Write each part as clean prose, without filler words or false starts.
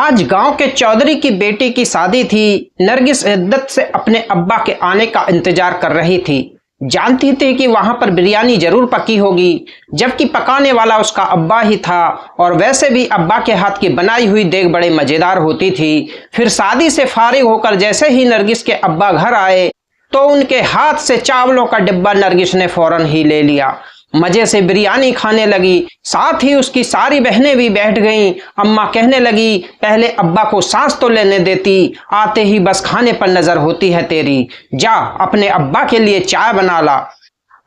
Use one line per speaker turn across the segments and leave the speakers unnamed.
आज गांव के चौधरी की बेटी की शादी थी। नरगिस इद्दत से अपने अब्बा के आने का इंतजार कर रही थी। जानती थी कि वहां पर बिरयानी जरूर पकी होगी, जबकि पकाने वाला उसका अब्बा ही था। और वैसे भी अब्बा के हाथ की बनाई हुई देग बड़े मजेदार होती थी। फिर शादी से फारिग होकर जैसे ही नरगिस के अब्बा घर आए तो उनके हाथ से चावलों का डिब्बा नरगिस ने फौरन ही ले लिया। मजे से बिरयानी खाने लगी। साथ ही उसकी सारी बहनें भी बैठ गईं। अम्मा कहने लगी, पहले अब्बा को सांस तो लेने देती, आते ही बस खाने पर नजर होती है तेरी। जा अपने अब्बा के लिए चाय बना ला।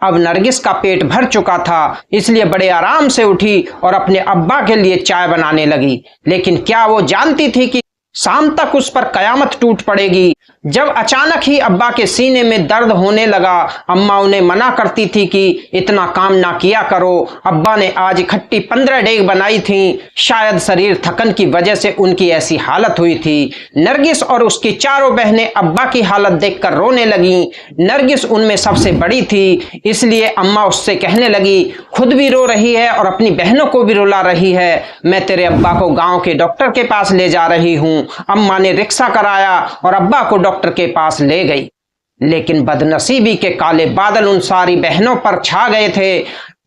अब नरगिस का पेट भर चुका था, इसलिए बड़े आराम से उठी और अपने अब्बा के लिए चाय बनाने लगी। लेकिन क्या वो जानती थी कि शाम तक उस पर कयामत टूट पड़ेगी। जब अचानक ही अब्बा के सीने में दर्द होने लगा। अम्मा उन्हें मना करती थी कि इतना काम ना किया करो। अब्बा ने आज इकट्ठी 15 डेग बनाई थी। शायद शरीर थकन की वजह से उनकी ऐसी हालत हुई थी। नरगिस और उसकी चारों बहनें अब्बा की हालत देखकर रोने लगीं। नरगिस उनमें सबसे बड़ी थी, इसलिए अम्मा उससे कहने लगी, खुद भी रो रही है और अपनी बहनों को भी रुला रही है। मैं तेरे अब्बा को गांव के डॉक्टर के पास ले जा रही हूं। अम्मा ने रिक्शा कराया और अब्बा को डॉक्टर के पास ले गई। लेकिन बदनसीबी के काले बादल उन सारी बहनों पर छा गए थे।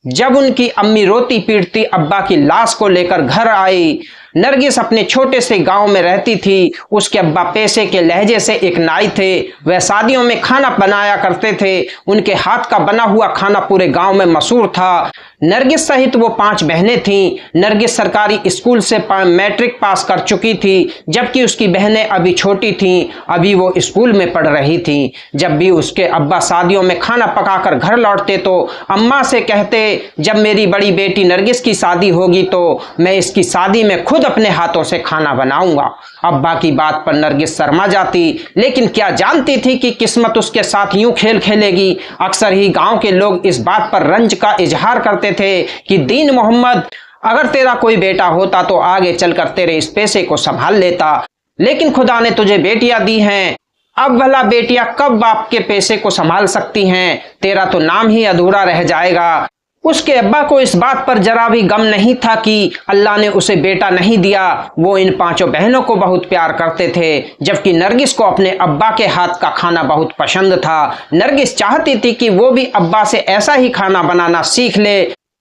जब उनकी अम्मी रोती पीटती अब्बा की लाश को लेकर घर आई। नरगिस अपने छोटे से गांव में रहती थी। उसके अब्बा पेशे के लहजे से एक नाई थे। वह शादियों में खाना बनाया करते थे। उनके हाथ का बना हुआ खाना पूरे गांव में मशहूर था। नरगिस सहित वो 5 बहनें थीं। नरगिस सरकारी स्कूल से मैट्रिक पास कर चुकी थी, जबकि उसकी बहनें अभी छोटी थीं। अभी वो स्कूल में पढ़ रही थीं। जब भी उसके अब्बा शादियों में खाना पकाकर घर लौटते तो अम्मा से कहते, जब मेरी बड़ी बेटी नरगिस की शादी होगी तो मैं इसकी शादी में खुद अपने हाथों से खाना बनाऊंगा। अब्बा की बात पर नरगिस शर्मा जाती, लेकिन क्या जानती थी कि किस्मत उसके साथ यूं खेल खेलेगी। अक्सर ही गांव के लोग इस बात पर रंज का इजहार करते थे कि दीन मोहम्मद, अगर तेरा कोई बेटा होता तो आगे चलकर तेरे इस पेशे को संभाल लेता, लेकिन खुदा ने तुझे बेटियां दी हैं। अब भला बेटियां कब बाप के पेशे को संभाल सकती हैं? तेरा तो नाम ही अधूरा रह जाएगा। उसके अब्बा को इस बात पर जरा भी गम नहीं था कि अल्लाह ने उसे बेटा नहीं दिया। वो इन 5 बहनों को बहुत प्यार करते थे, जबकि नरगिस को अपने अब्बा के हाथ का खाना बहुत पसंद था। नरगिस चाहती थी कि वो भी अब्बा से ऐसा ही खाना बनाना सीख ले,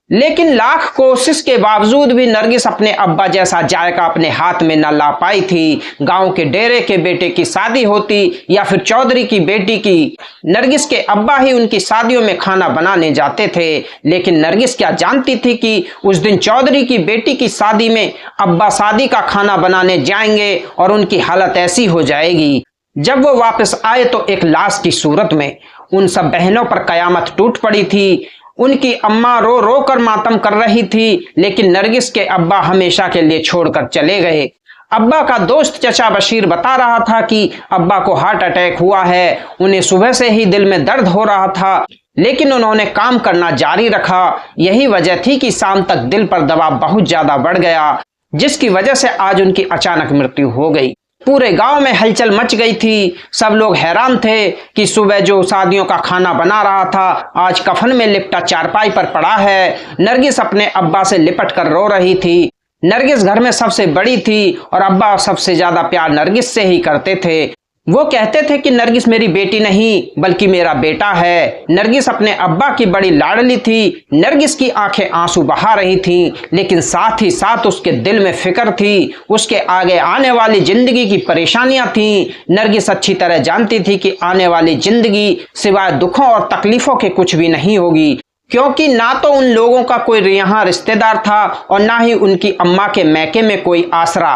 लेकिन लाख कोशिश के बावजूद भी नरगिस अपने अब्बा जैसा जायका अपने हाथ में न ला पाई थी। गांव के डेरे के बेटे की शादी होती या फिर चौधरी की बेटी की, नरगिस के अब्बा ही उनकी शादियों में खाना बनाने जाते थे। लेकिन नरगिस क्या जानती थी कि उस दिन चौधरी की बेटी की शादी में अब्बा शादी का खाना बनाने जाएंगे और उनकी हालत ऐसी हो जाएगी। जब वो वापस आए तो एक लाश की सूरत में। उन सब बहनों पर कयामत टूट पड़ी थी। उनकी अम्मा रो रो कर मातम कर रही थी, लेकिन नरगिस के अब्बा हमेशा के लिए छोड़कर चले गए। अब्बा का दोस्त चचा बशीर बता रहा था कि अब्बा को हार्ट अटैक हुआ है। उन्हें सुबह से ही दिल में दर्द हो रहा था, लेकिन उन्होंने काम करना जारी रखा। यही वजह थी कि शाम तक दिल पर दबाव बहुत ज्यादा बढ़ गया, जिसकी वजह से आज उनकी अचानक मृत्यु हो गई। पूरे गांव में हलचल मच गई थी। सब लोग हैरान थे कि सुबह जो शादियों का खाना बना रहा था, आज कफन में लिपटा चारपाई पर पड़ा है। नरगिस अपने अब्बा से लिपट कर रो रही थी। नरगिस घर में सबसे बड़ी थी और अब्बा सबसे ज्यादा प्यार नरगिस से ही करते थे। वो कहते थे कि नरगिस मेरी बेटी नहीं बल्कि मेरा बेटा है। नरगिस अपने अब्बा की बड़ी लाडली थी। नरगिस की आंखें आंसू बहा रही थीं, लेकिन साथ ही साथ उसके दिल में फिक्र थी। उसके आगे आने वाली जिंदगी की परेशानियां थीं। नरगिस अच्छी तरह जानती थी कि आने वाली जिंदगी सिवाय दुखों और तकलीफों के कुछ भी नहीं होगी, क्योंकि ना तो उन लोगों का कोई यहाँ रिश्तेदार था और ना ही उनकी अम्मा के मैके में कोई आसरा।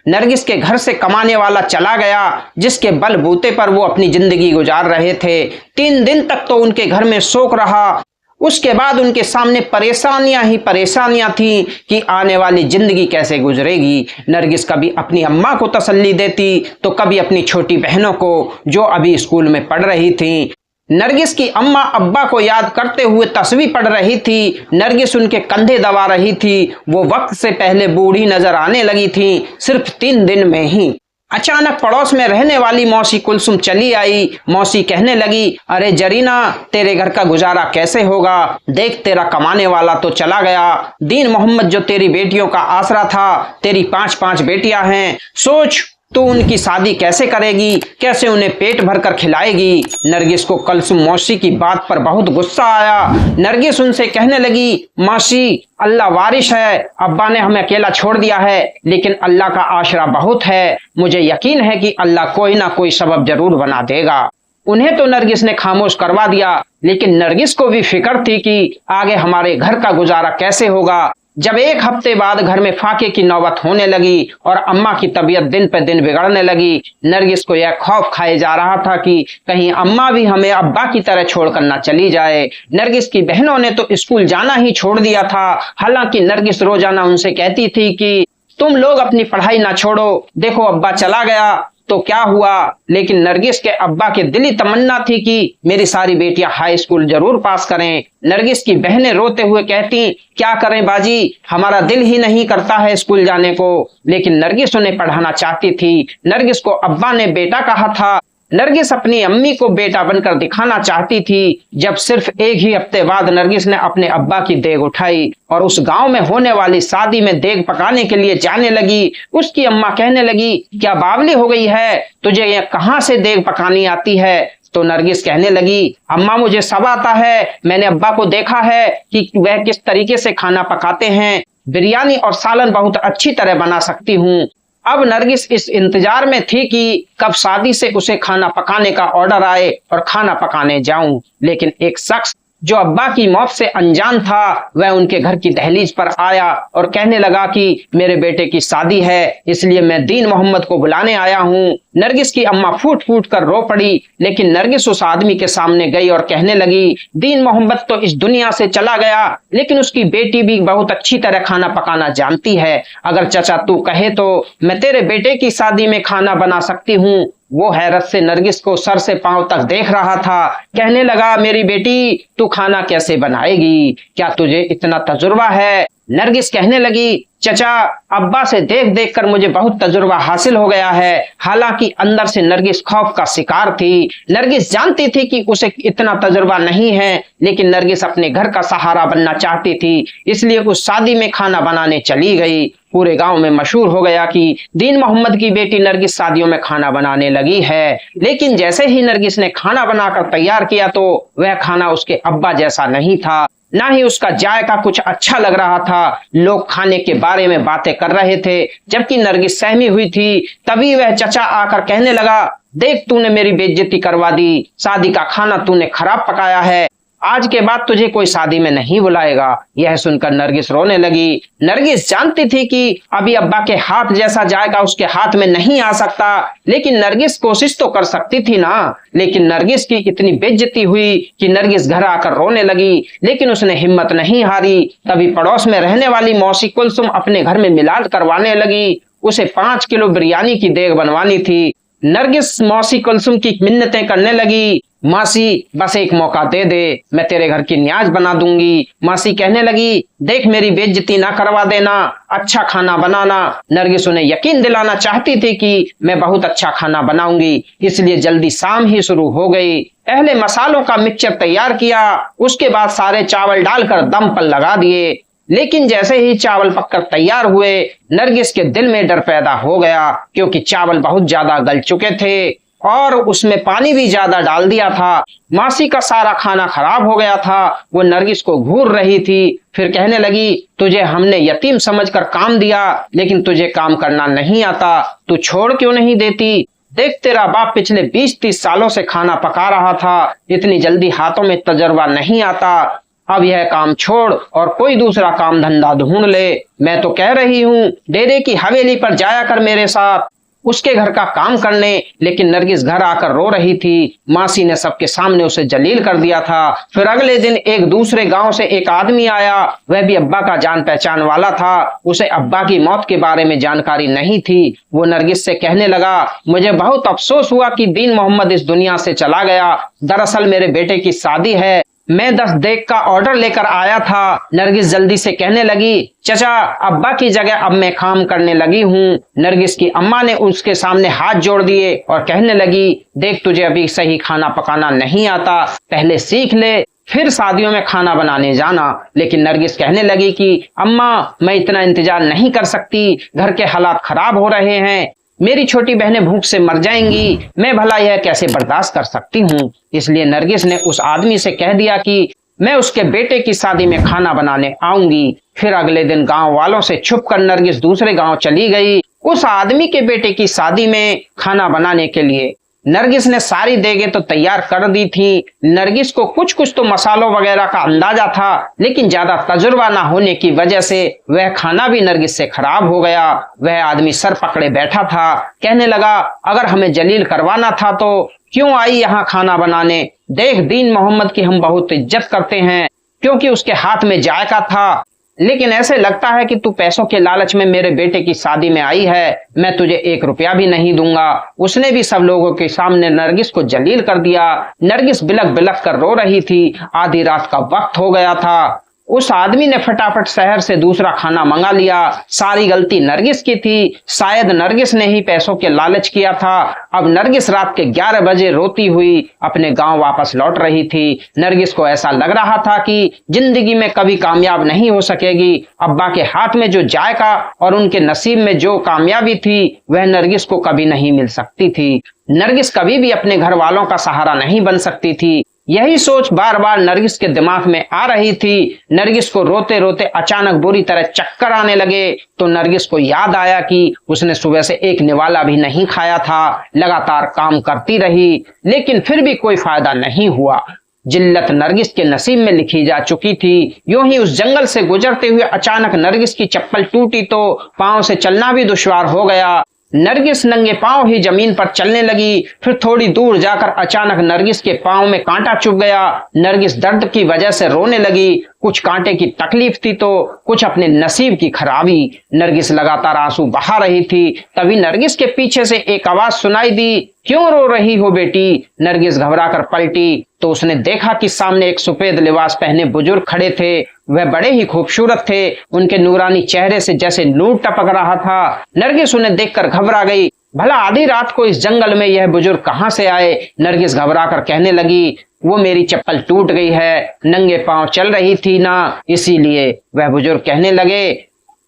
नरगिस के घर से कमाने वाला चला गया, जिसके बलबूते पर वो अपनी जिंदगी गुजार रहे थे। 3 दिन तक तो उनके घर में शोक रहा। उसके बाद उनके सामने परेशानियां ही परेशानियां थीं कि आने वाली जिंदगी कैसे गुजरेगी। नरगिस कभी अपनी अम्मा को तसल्ली देती तो कभी अपनी छोटी बहनों को, जो अभी स्कूल में पढ़ रही थीं। नरगिस की अम्मा अब्बा को याद करते हुए तस्वीर पढ़ रही थी। नरगिस उनके कंधे दबा रही थी। वो वक्त से पहले बूढ़ी नजर आने लगी थी, सिर्फ 3 दिन में ही। अचानक पड़ोस में रहने वाली मौसी कुलसुम चली आई। मौसी कहने लगी, अरे जरीना, तेरे घर का गुजारा कैसे होगा? देख, तेरा कमाने वाला तो चला गया। दीन मोहम्मद जो तेरी बेटियों का आसरा था, तेरी 5-5 बेटियां हैं। सोच, तो उनकी शादी कैसे करेगी? कैसे उन्हें पेट भरकर खिलाएगी? नरगिस को कुलसुम मौसी की बात पर बहुत गुस्सा आया। नरगिस उनसे कहने लगी, मौसी, अल्लाह वारिश है। अब्बा ने हमें अकेला छोड़ दिया है, लेकिन अल्लाह का आशरा बहुत है। मुझे यकीन है कि अल्लाह कोई ना कोई सबब जरूर बना देगा। उन्हें तो नरगिस ने खामोश करवा दिया, लेकिन नरगिस को भी फिक्र थी कि आगे हमारे घर का गुजारा कैसे होगा। जब 1 हफ्ते बाद घर में फाके की नौबत होने लगी और अम्मा की तबीयत दिन पे दिन बिगड़ने लगी, नरगिस को यह खौफ खाए जा रहा था कि कहीं अम्मा भी हमें अब्बा की तरह छोड़कर न चली जाए। नरगिस की बहनों ने तो स्कूल जाना ही छोड़ दिया था। हालांकि नरगिस रोजाना उनसे कहती थी कि तुम लोग अपनी पढ़ाई ना छोड़ो, देखो अब्बा चला गया तो क्या हुआ। लेकिन नरगिस के अब्बा की दिली तमन्ना थी कि मेरी सारी बेटियां हाई स्कूल जरूर पास करें। नरगिस की बहनें रोते हुए कहती, क्या करें बाजी, हमारा दिल ही नहीं करता है स्कूल जाने को। लेकिन नरगिस उन्हें पढ़ाना चाहती थी। नरगिस को अब्बा ने बेटा कहा था। नरगिस अपनी अम्मी को बेटा बनकर दिखाना चाहती थी। जब सिर्फ 1 ही हफ्ते बाद नरगिस ने अपने अब्बा की देग उठाई और उस गांव में होने वाली शादी में देग पकाने के लिए जाने लगी, उसकी अम्मा कहने लगी, क्या बावली हो गई है, तुझे ये कहां से देग पकानी आती है? तो नरगिस कहने लगी, अम्मा मुझे सब आता है। मैंने अब्बा को देखा है कि वह किस तरीके से खाना पकाते हैं। बिरयानी और सालन बहुत अच्छी तरह बना सकती हूँ। अब नरगिस इस इंतजार में थी कि कब शादी से उसे खाना पकाने का ऑर्डर आए और खाना पकाने जाऊं। लेकिन एक शख्स जो अब्बा की मौत से अनजान था, वह उनके घर की दहलीज पर आया और कहने लगा कि मेरे बेटे की शादी है, इसलिए मैं दीन मोहम्मद को बुलाने आया हूँ। नरगिस की अम्मा फूट फूट कर रो पड़ी। लेकिन नरगिस उस आदमी के सामने गई और कहने लगी, दीन मोहम्मद तो इस दुनिया से चला गया, लेकिन उसकी बेटी भी बहुत अच्छी तरह खाना पकाना जानती है। अगर चाचा तू कहे तो मैं तेरे बेटे की शादी में खाना बना सकती हूँ। वो हैरत से नरगिस को सर से पांव तक देख रहा था। कहने लगा, मेरी बेटी, तू खाना कैसे बनाएगी? क्या तुझे इतना तजुर्बा है? नरगिस कहने लगी, चचा, अब्बा से देख देख कर मुझे बहुत तजुर्बा हासिल हो गया है। हालांकि अंदर से नरगिस खौफ का शिकार थी। नरगिस जानती थी कि उसे इतना तजुर्बा नहीं है, लेकिन नरगिस अपने घर का सहारा बनना चाहती थी, इसलिए उस शादी में खाना बनाने चली गई। पूरे गांव में मशहूर हो गया कि दीन मोहम्मद की बेटी नरगिस शादियों में खाना बनाने लगी है। लेकिन जैसे ही नरगिस ने खाना बनाकर तैयार किया तो वह खाना उसके अब्बा जैसा नहीं था, ना ही उसका जायका कुछ अच्छा लग रहा था। लोग खाने के बारे में बातें कर रहे थे, जबकि नरगिस सहमी हुई थी। तभी वह चचा आकर कहने लगा, देख, तूने मेरी बेइज्जती करवा दी। शादी का खाना तूने खराब पकाया है। आज के बाद तुझे कोई शादी में नहीं बुलाएगा। यह सुनकर नरगिस रोने लगी। नरगिस जानती थी कि अभी अब्बा के हाथ जैसा जायका उसके हाथ में नहीं आ सकता, लेकिन नरगिस कोशिश तो कर सकती थी ना। लेकिन नरगिस की इतनी बेइज्जती हुई कि नरगिस घर आकर रोने लगी, लेकिन उसने हिम्मत नहीं हारी। तभी पड़ोस में रहने वाली मौसी कुलसुम अपने घर में मिलाद करवाने लगी। उसे 5 किलो बिरयानी की देग बनवानी थी। नरगिस मौसी कुलसुम की मिन्नतें करने लगी, मासी, बस एक मौका दे दे, मैं तेरे घर की न्याज बना दूंगी। मासी कहने लगी, देख, मेरी बेइज्जती ना करवा देना, अच्छा खाना बनाना। नरगिस उन्हें यकीन दिलाना चाहती थी कि मैं बहुत अच्छा खाना बनाऊंगी, इसलिए जल्दी शाम ही शुरू हो गई। पहले मसालों का मिक्सचर तैयार किया, उसके बाद सारे चावल डालकर दम पर लगा दिए। लेकिन जैसे ही चावल पककर तैयार हुए, नरगिस के दिल में डर पैदा हो गया, क्योंकि चावल बहुत ज्यादा गल चुके थे और उसमें पानी भी ज्यादा डाल दिया था। मासी का सारा खाना खराब हो गया था। वो नरगिस को घूर रही थी। फिर कहने लगी, तुझे हमने यतीम समझकर काम दिया, लेकिन तुझे काम करना नहीं आता, तू छोड़ क्यों नहीं देती? देख, तेरा बाप पिछले 20-30 सालों से खाना पका रहा था, इतनी जल्दी हाथों में तजुर्बा नहीं आता। अब यह काम छोड़ और कोई दूसरा काम धंधा ढूंढ ले। मैं तो कह रही हूँ, डेरे की हवेली पर जाया कर मेरे साथ, उसके घर का काम करने। लेकिन नरगिस घर आकर रो रही थी। मासी ने सबके सामने उसे जलील कर दिया था। फिर अगले दिन एक दूसरे गांव से एक आदमी आया। वह भी अब्बा का जान पहचान वाला था। उसे अब्बा की मौत के बारे में जानकारी नहीं थी। वो नरगिस से कहने लगा, मुझे बहुत अफसोस हुआ कि दीन मोहम्मद इस दुनिया से चला गया। दरअसल मेरे बेटे की शादी है, मैं 10 देग का ऑर्डर लेकर आया था। नरगिस जल्दी से कहने लगी, चचा अब्बा की जगह अब मैं काम करने लगी हूँ। नरगिस की अम्मा ने उसके सामने हाथ जोड़ दिए और कहने लगी, देख तुझे अभी सही खाना पकाना नहीं आता, पहले सीख ले फिर शादियों में खाना बनाने जाना। लेकिन नरगिस कहने लगी कि अम्मा मैं इतना इंतजार नहीं कर सकती, घर के हालात खराब हो रहे हैं, मेरी छोटी बहनें भूख से मर जाएंगी, मैं भला यह कैसे बर्दाश्त कर सकती हूँ। इसलिए नरगिस ने उस आदमी से कह दिया कि मैं उसके बेटे की शादी में खाना बनाने आऊंगी। फिर अगले दिन गांव वालों से छुपकर नरगिस दूसरे गांव चली गई उस आदमी के बेटे की शादी में खाना बनाने के लिए। नरगिस ने सारी देगें तो तैयार कर दी थी। नरगिस को कुछ कुछ तो मसालों वगैरह का अंदाजा था, लेकिन ज्यादा तजुर्बा ना होने की वजह से वह खाना भी नरगिस से खराब हो गया। वह आदमी सर पकड़े बैठा था, कहने लगा, अगर हमें जलील करवाना था तो क्यों आई यहाँ खाना बनाने। देख दीन मोहम्मद की हम बहुत इज्जत करते हैं क्योंकि उसके हाथ में जायका था, लेकिन ऐसे लगता है कि तू पैसों के लालच में मेरे बेटे की शादी में आई है, मैं तुझे 1 रुपया भी नहीं दूंगा। उसने भी सब लोगों के सामने नरगिस को जलील कर दिया। नरगिस बिलक बिलक कर रो रही थी। आधी रात का वक्त हो गया था। उस आदमी ने फटाफट शहर से दूसरा खाना मंगा लिया। सारी गलती नरगिस की थी, शायद नरगिस ने ही पैसों के लालच किया था। अब नरगिस रात के 11 बजे रोती हुई अपने गांव वापस लौट रही थी। नरगिस को ऐसा लग रहा था कि जिंदगी में कभी कामयाब नहीं हो सकेगी। अब्बा के हाथ में जो जायका और उनके नसीब में जो कामयाबी थी वह नरगिस को कभी नहीं मिल सकती थी। नरगिस कभी भी अपने घर वालों का सहारा नहीं बन सकती थी। यही सोच बार बार नरगिस के दिमाग में आ रही थी। नरगिस को रोते रोते अचानक बुरी तरह चक्कर आने लगे तो नरगिस को याद आया कि उसने सुबह से एक निवाला भी नहीं खाया था। लगातार काम करती रही लेकिन फिर भी कोई फायदा नहीं हुआ। जिल्लत नरगिस के नसीब में लिखी जा चुकी थी। यूं ही उस जंगल से गुजरते हुए अचानक नरगिस की चप्पल टूटी तो पांव से चलना भी दुश्वार हो गया। नरगिस नंगे पांव ही जमीन पर चलने लगी। फिर थोड़ी दूर जाकर अचानक नरगिस के पांव में कांटा चुभ गया। नरगिस दर्द की वजह से रोने लगी। कुछ कांटे की तकलीफ थी तो कुछ अपने नसीब की खराबी। नरगिस लगातार आंसू बहा रही थी। तभी नरगिस के पीछे से एक आवाज सुनाई दी, क्यों रो रही हो बेटी। नरगिस घबराकर पलटी तो उसने देखा कि सामने एक सफेद लिबास पहने बुजुर्ग खड़े थे। वह बड़े ही खूबसूरत थे। उनके नूरानी चेहरे से जैसे नूर टपक रहा था। नरगिस उन्हें देखकर घबरा गई। भला आधी रात को इस जंगल में यह बुजुर्ग कहां से आए। नरगिस घबराकर कहने लगी, वो मेरी चप्पल टूट गई है, नंगे पांव चल रही थी ना, इसीलिए। वह बुजुर्ग कहने लगे,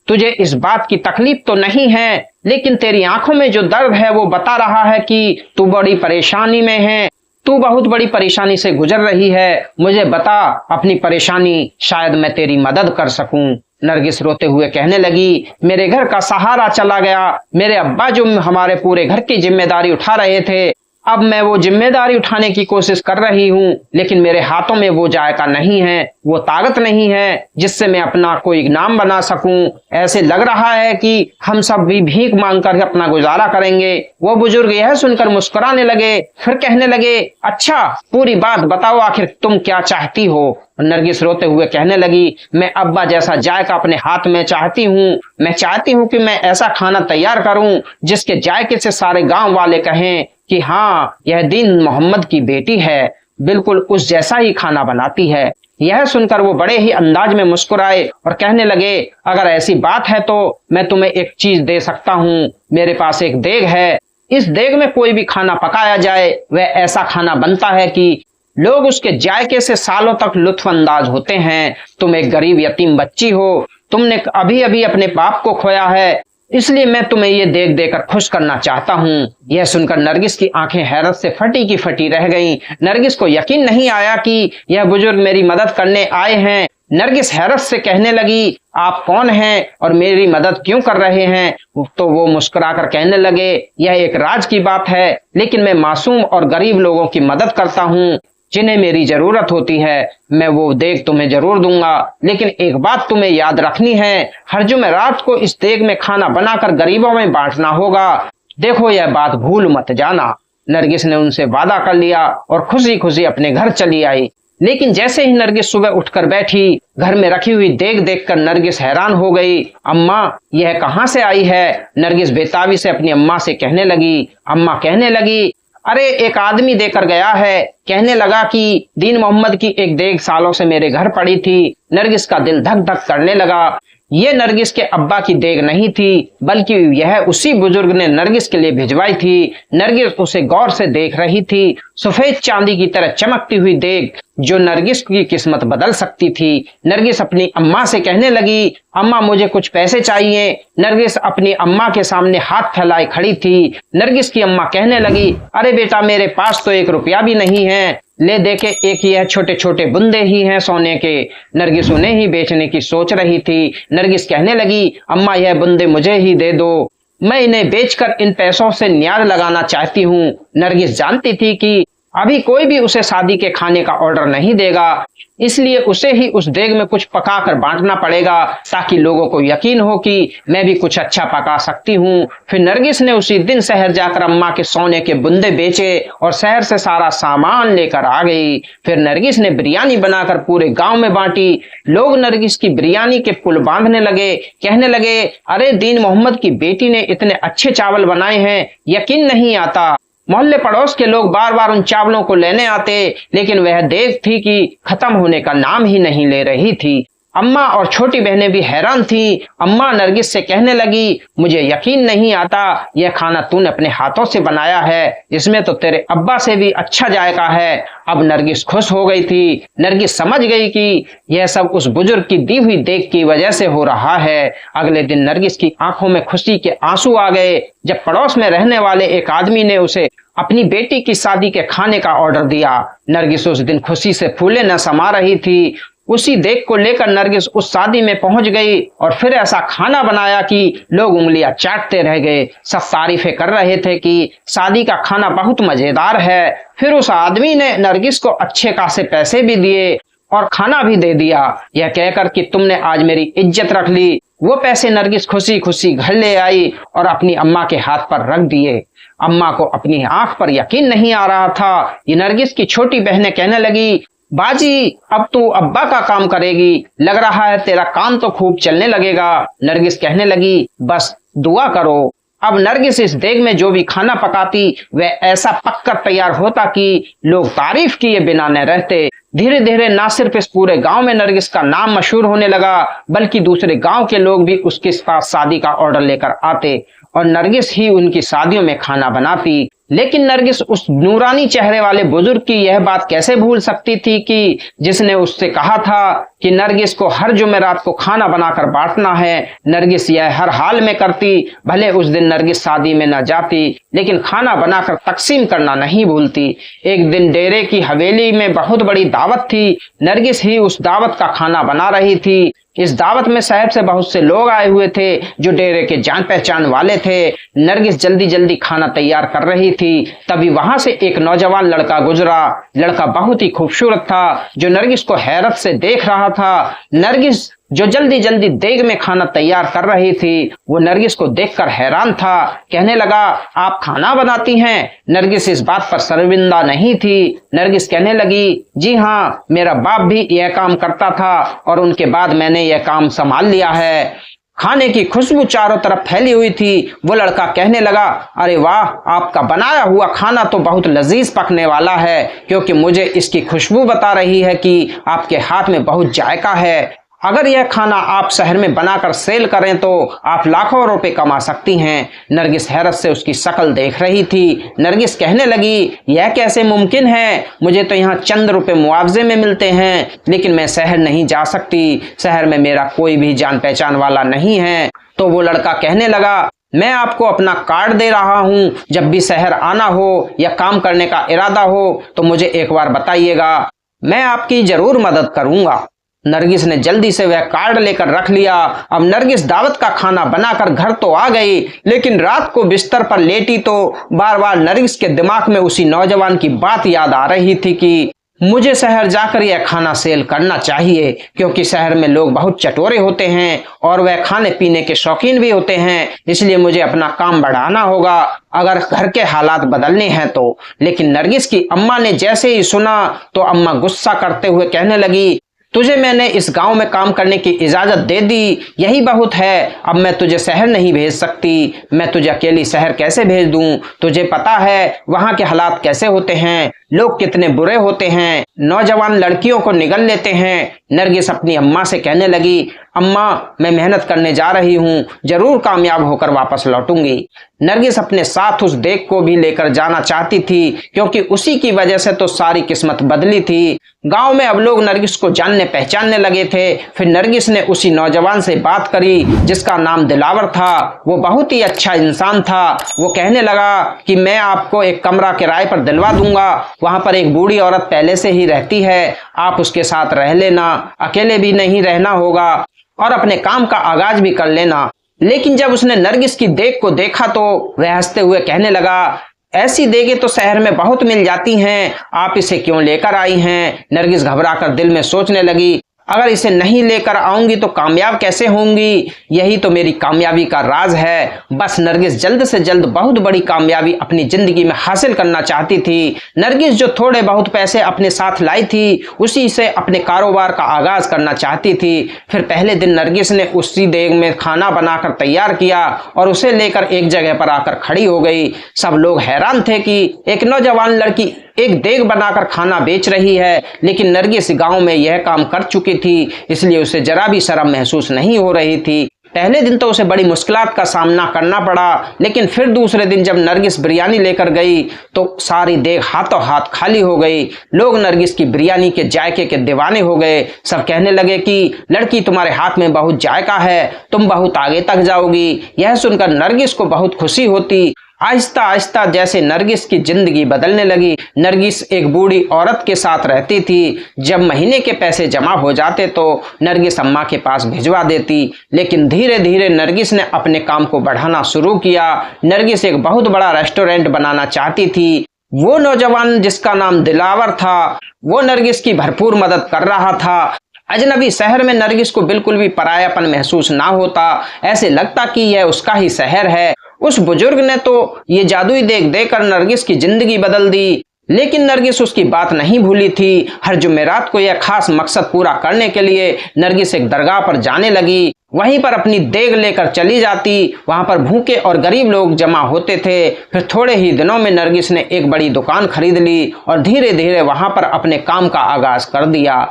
तुझे इस बात की तकलीफ तो नहीं है, लेकिन तेरी आंखों में जो दर्द है वो बता रहा है कि तू बड़ी परेशानी में है। तू बहुत बड़ी परेशानी से गुजर रही है। मुझे बता अपनी परेशानी, शायद मैं तेरी मदद कर सकूं। नरगिस रोते हुए कहने लगी, मेरे घर का सहारा चला गया। मेरे अब्बा जो हमारे पूरे घर की जिम्मेदारी उठा रहे थे, अब मैं वो जिम्मेदारी उठाने की कोशिश कर रही हूँ, लेकिन मेरे हाथों में वो जायका नहीं है, वो ताकत नहीं है जिससे मैं अपना कोई नाम बना सकूं। ऐसे लग रहा है कि हम सब भी भीख मांगकर अपना गुजारा करेंगे। वो बुजुर्ग यह सुनकर मुस्कुराने लगे। फिर कहने लगे, अच्छा पूरी बात बताओ, आखिर तुम क्या चाहती हो। नरगिस रोते हुए कहने लगी, मैं अब्बा जैसा जायका अपने हाथ में चाहती हूँ। मैं चाहती हूँ कि मैं ऐसा खाना तैयार करूँ जिसके जायके से सारे गांव वाले कहें कि हाँ यह दीन मोहम्मद की बेटी है, बिल्कुल उस जैसा ही खाना बनाती है। यह सुनकर वो बड़े ही अंदाज में मुस्कुराए और कहने लगे, अगर ऐसी बात है तो मैं तुम्हें एक चीज दे सकता हूँ। मेरे पास एक देग है। इस देग में कोई भी खाना पकाया जाए वह ऐसा खाना बनता है कि लोग उसके जायके से सालों तक लुत्फ अंदाज होते हैं। तुम एक गरीब यतीम बच्ची हो, तुमने अभी अभी अपने बाप को खोया है, इसलिए मैं तुम्हें ये देख देकर खुश करना चाहता हूँ। यह सुनकर नरगिस की आंखें हैरत से फटी की फटी रह गईं। नरगिस को यकीन नहीं आया कि यह बुजुर्ग मेरी मदद करने आए हैं। नरगिस हैरत से कहने लगी, आप कौन हैं और मेरी मदद क्यों कर रहे हैं। तो वो मुस्कुराकर कहने लगे, यह एक राज की बात है, लेकिन मैं मासूम और गरीब लोगों की मदद करता हूँ जिन्हें मेरी जरूरत होती है। मैं वो देग तुम्हें जरूर दूंगा, लेकिन एक बात तुम्हें याद रखनी है, हर जुमेरात को इस देग में खाना बनाकर गरीबों में बांटना होगा। देखो यह बात भूल मत जाना। नरगिस ने उनसे वादा कर लिया और खुशी खुशी अपने घर चली आई। लेकिन जैसे ही नरगिस सुबह उठकर बैठी, घर में रखी हुई देग देखकर नरगिस हैरान हो गई। अम्मा यह कहाँ से आई है। नरगिस बेताबी से अपनी अम्मा से कहने लगी। अम्मा कहने लगी, अरे एक आदमी देकर गया है। कहने लगा कि दीन मोहम्मद की एक देग सालों से मेरे घर पड़ी थी। नरगिस का दिल धक धक करने लगा। ये नरगिस के अब्बा की देग नहीं थी, बल्कि यह उसी बुजुर्ग ने नरगिस के लिए भिजवाई थी। नरगिस उसे गौर से देख रही थी। सफेद चांदी की तरह चमकती हुई देग जो नरगिस की किस्मत बदल सकती थी। नरगिस अपनी अम्मा से कहने लगी, अम्मा मुझे कुछ पैसे चाहिए। नरगिस अपनी अम्मा के सामने हाथ फैलाए खड़ी थी। नरगिस की अम्मा कहने लगी, अरे बेटा मेरे पास तो 1 रुपया भी नहीं है, ले देखे एक यह छोटे छोटे बुंदे ही हैं सोने के। नरगिस उन्हें ही बेचने की सोच रही थी। नरगिस कहने लगी, अम्मा यह बुंदे मुझे ही दे दो, मैं इन्हें बेचकर इन पैसों से न्याज लगाना चाहती हूँ। नरगिस जानती थी कि अभी कोई भी उसे शादी के खाने का ऑर्डर नहीं देगा, इसलिए उसे ही उस देग में कुछ पकाकर बांटना पड़ेगा ताकि लोगों को यकीन हो कि मैं भी कुछ अच्छा पका सकती हूँ। फिर नरगिस ने उसी दिन शहर जाकर अम्मा के सोने के बुंदे बेचे और शहर से सारा सामान लेकर आ गई। फिर नरगिस ने बिरयानी बनाकर पूरे गांव में बांटी। लोग नरगिस की बिरयानी के पुल बांधने लगे। कहने लगे, अरे दीन मोहम्मद की बेटी ने इतने अच्छे चावल बनाए हैं, यकीन नहीं आता। मोहल्ले पड़ोस के लोग बार बार उन चावलों को लेने आते, लेकिन वह देग थी कि खत्म होने का नाम ही नहीं ले रही थी। अम्मा और छोटी बहनें भी हैरान थी। अम्मा नरगिस से कहने लगी, मुझे यकीन नहीं आता यह खाना तूने अपने हाथों से बनाया है, इसमें तो तेरे अब्बा से भी अच्छा जायका है। अब नरगिस खुश हो गई थी। नरगिस समझ गई कि यह सब उस बुजुर्ग की दी हुई देग की वजह से हो रहा है। अगले दिन नरगिस की आंखों में खुशी के आंसू आ गए जब पड़ोस में रहने वाले एक आदमी ने उसे अपनी बेटी की शादी के खाने का ऑर्डर दिया। नरगिस उस दिन खुशी से फूले न समा रही थी। उसी देग को लेकर नरगिस उस शादी में पहुंच गई और फिर ऐसा खाना बनाया कि लोग उंगलियां चाटते रह गए। सब तारीफें कर रहे थे कि शादी का खाना बहुत मजेदार है। फिर उस आदमी ने नरगिस को अच्छे खासे पैसे भी दिए और खाना भी दे दिया, यह कहकर कि तुमने आज मेरी इज्जत रख ली। वो पैसे नरगिस खुशी खुशी घर ले आई और अपनी अम्मा के हाथ पर रख दिए। अम्मा को अपनी आंख पर यकीन नहीं आ रहा था। ये नरगिस की छोटी बहनें कहने लगी, बाजी अब तू अब्बा का काम करेगी, लग रहा है तेरा काम तो खूब चलने लगेगा। नरगिस कहने लगी, बस दुआ करो। अब नरगिस इस देग में जो भी खाना पकाती वह ऐसा पककर तैयार होता कि लोग तारीफ किए बिना न रहते। धीरे धीरे न सिर्फ इस पूरे गांव में नरगिस का नाम मशहूर होने लगा, बल्कि दूसरे गांव के लोग भी उसके पास शादी का ऑर्डर लेकर आते और नरगिस ही उनकी शादियों में खाना बनाती। लेकिन नरगिस उस नूरानी चेहरे वाले बुजुर्ग की यह बात कैसे भूल सकती थी कि जिसने उससे कहा था कि नरगिस को हर जुमेरात को खाना बनाकर बांटना है। नरगिस यह हर हाल में करती। भले उस दिन नरगिस शादी में न जाती, लेकिन खाना बनाकर तकसीम करना नहीं भूलती। एक दिन डेरे की हवेली में बहुत बड़ी दावत थी। नरगिस ही उस दावत का खाना बना रही थी। इस दावत में शहर से बहुत से लोग आए हुए थे जो डेरे के जान पहचान वाले थे। नरगिस जल्दी जल्दी खाना तैयार कर रही थी। तभी वहां से एक नौजवान लड़का गुजरा। लड़का बहुत ही खूबसूरत था जो नरगिस को हैरत से देख रहा था। नरगिस जो जल्दी जल्दी देग में खाना तैयार कर रही थी, वो नरगिस को देखकर हैरान था। कहने लगा, आप खाना बनाती हैं? नरगिस इस बात पर शर्मिंदा नहीं थी। नरगिस कहने लगी, जी हाँ, मेरा बाप भी यह काम करता था और उनके बाद मैंने यह काम संभाल लिया है। खाने की खुशबू चारों तरफ फैली हुई थी। वो लड़का कहने लगा, अरे वाह, आपका बनाया हुआ खाना तो बहुत लजीज पकने वाला है, क्योंकि मुझे इसकी खुशबू बता रही है कि आपके हाथ में बहुत जायका है। अगर यह खाना आप शहर में बनाकर सेल करें तो आप लाखों रुपए कमा सकती हैं। नरगिस हैरत से उसकी शक्ल देख रही थी। नरगिस कहने लगी, यह कैसे मुमकिन है? मुझे तो यहाँ चंद रुपए मुआवजे में मिलते हैं, लेकिन मैं शहर नहीं जा सकती। शहर में मेरा कोई भी जान पहचान वाला नहीं है। तो वो लड़का कहने लगा, मैं आपको अपना कार्ड दे रहा हूँ। जब भी शहर आना हो या काम करने का इरादा हो तो मुझे एक बार बताइएगा, मैं आपकी जरूर मदद करूंगा। नरगिस ने जल्दी से वह कार्ड लेकर रख लिया। अब नरगिस दावत का खाना बनाकर घर तो आ गई, लेकिन रात को बिस्तर पर लेटी तो बार बार नरगिस के दिमाग में उसी नौजवान की बात याद आ रही थी कि मुझे शहर जाकर यह खाना सेल करना चाहिए, क्योंकि शहर में लोग बहुत चटोरे होते हैं और वह खाने पीने के शौकीन भी होते हैं। इसलिए मुझे अपना काम बढ़ाना होगा अगर घर के हालात बदलने हैं तो। लेकिन नरगिस की अम्मा ने जैसे ही सुना तो अम्मा गुस्सा करते हुए कहने लगी, तुझे मैंने इस गांव में काम करने की इजाजत दे दी, यही बहुत है। अब मैं तुझे शहर नहीं भेज सकती। मैं तुझे अकेली शहर कैसे भेज दूं? तुझे पता है वहां के हालात कैसे होते हैं, लोग कितने बुरे होते हैं, नौजवान लड़कियों को निगल लेते हैं। नरगिस अपनी अम्मा से कहने लगी, अम्मा मैं मेहनत करने जा रही हूँ, जरूर कामयाब होकर वापस लौटूंगी। नरगिस अपने साथ उस देग को भी लेकर जाना चाहती थी, क्योंकि उसी की वजह से तो सारी किस्मत बदली थी। गांव में अब लोग नरगिस को जानने पहचानने लगे थे। फिर नरगिस ने उसी नौजवान से बात करी जिसका नाम दिलावर था। वो बहुत ही अच्छा इंसान था। वो कहने लगा कि मैं आपको एक कमरा किराए पर दिलवा दूंगा, वहां पर एक बूढ़ी औरत पहले से ही रहती है, आप उसके साथ रह लेना, अकेले भी नहीं रहना होगा और अपने काम का आगाज भी कर लेना। लेकिन जब उसने नरगिस की देग को देखा तो वह हंसते हुए कहने लगा, ऐसी देगे तो शहर में बहुत मिल जाती हैं, आप इसे क्यों लेकर आई हैं? नरगिस घबराकर दिल में सोचने लगी, अगर इसे नहीं लेकर आऊंगी तो कामयाब कैसे होंगी? यही तो मेरी कामयाबी का राज है। बस नरगिस जल्द से जल्द बहुत बड़ी कामयाबी अपनी जिंदगी में हासिल करना चाहती थी। नरगिस जो थोड़े बहुत पैसे अपने साथ लाई थी, उसी से अपने कारोबार का आगाज करना चाहती थी। फिर पहले दिन नरगिस ने उसी देग में खाना बनाकर तैयार किया और उसे लेकर एक जगह पर आकर खड़ी हो गई। सब लोग हैरान थे कि एक नौजवान लड़की एक देग बनाकर खाना बेच रही है, लेकिन नरगिस गांव में यह काम कर चुकी थी, इसलिए उसे जरा भी शर्म महसूस नहीं हो रही थी। पहले दिन तो उसे बड़ी मुश्किलात का सामना करना पड़ा, लेकिन फिर दूसरे दिन जब नरगिस बिरयानी लेकर गई तो सारी देग हाथों हाथ खाली हो गई। लोग नरगिस की बिरयानी के जायके के दीवाने हो गए। सब कहने लगे कि लड़की तुम्हारे हाथ में बहुत जायका है, तुम बहुत आगे तक जाओगी। यह सुनकर नरगिस को बहुत खुशी होती। आहिस्ता आहिस्ता जैसे नरगिस की जिंदगी बदलने लगी। नरगिस एक बूढ़ी औरत के साथ रहती थी। जब महीने के पैसे जमा हो जाते तो नरगिस अम्मा के पास भिजवा देती, लेकिन धीरे धीरे नरगिस ने अपने काम को बढ़ाना शुरू किया। नरगिस एक बहुत बड़ा रेस्टोरेंट बनाना चाहती थी। वो नौजवान जिसका नाम दिलावर था, वो नरगिस की भरपूर मदद कर रहा था। अजनबी शहर में नरगिस को बिल्कुल भी परायापन महसूस ना होता, ऐसे लगता कि यह उसका ही शहर है। उस बुजुर्ग ने तो ये जादुई देग देकर नरगिस की जिंदगी बदल दी, लेकिन नरगिस उसकी बात नहीं भूली थी। हर जुमेरात को यह खास मकसद पूरा करने के लिए नरगिस एक दरगाह पर जाने लगी। वहीं पर अपनी देग लेकर चली जाती। वहां पर भूखे और गरीब लोग जमा होते थे। फिर थोड़े ही दिनों में नरगिस ने एक बड़ी दुकान खरीद ली और धीरे धीरे वहां पर अपने काम का आगाज कर दिया।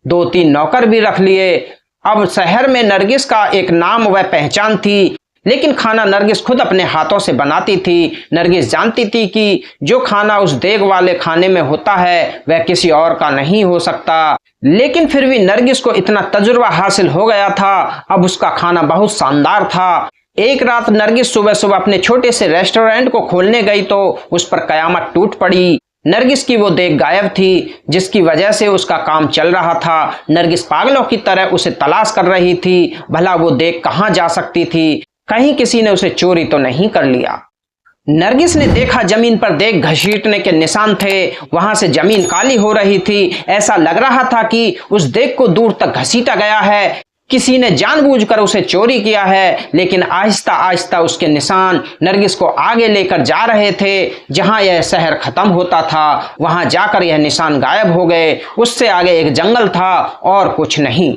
2-3 नौकर भी रख लिए। अब शहर में नरगिस का एक नाम व पहचान थी, लेकिन खाना नरगिस खुद अपने हाथों से बनाती थी। नरगिस जानती थी कि जो खाना उस देग वाले खाने में होता है वह किसी और का नहीं हो सकता, लेकिन फिर भी नरगिस को इतना तजुर्बा हासिल हो गया था। अब उसका खाना बहुत शानदार था। एक रात नरगिस सुबह सुबह अपने छोटे से रेस्टोरेंट को खोलने गई तो उस पर कयामत टूट पड़ी। नरगिस की वो देग गायब थी, जिसकी वजह से उसका काम चल रहा था। नरगिस पागलों की तरह उसे तलाश कर रही थी। भला वो देग कहाँ जा सकती थी? कहीं किसी ने उसे चोरी तो नहीं कर लिया? नरगिस ने देखा जमीन पर देग घसीटने के निशान थे। वहां से जमीन काली हो रही थी। ऐसा लग रहा था कि उस देग को दूर तक घसीटा गया है, किसी ने जानबूझकर उसे चोरी किया है। लेकिन आहिस्ता आहिस्ता उसके निशान नरगिस को आगे लेकर जा रहे थे। जहां यह शहर खत्म होता था वहां जाकर यह निशान गायब हो गए। उससे आगे एक जंगल था और कुछ नहीं।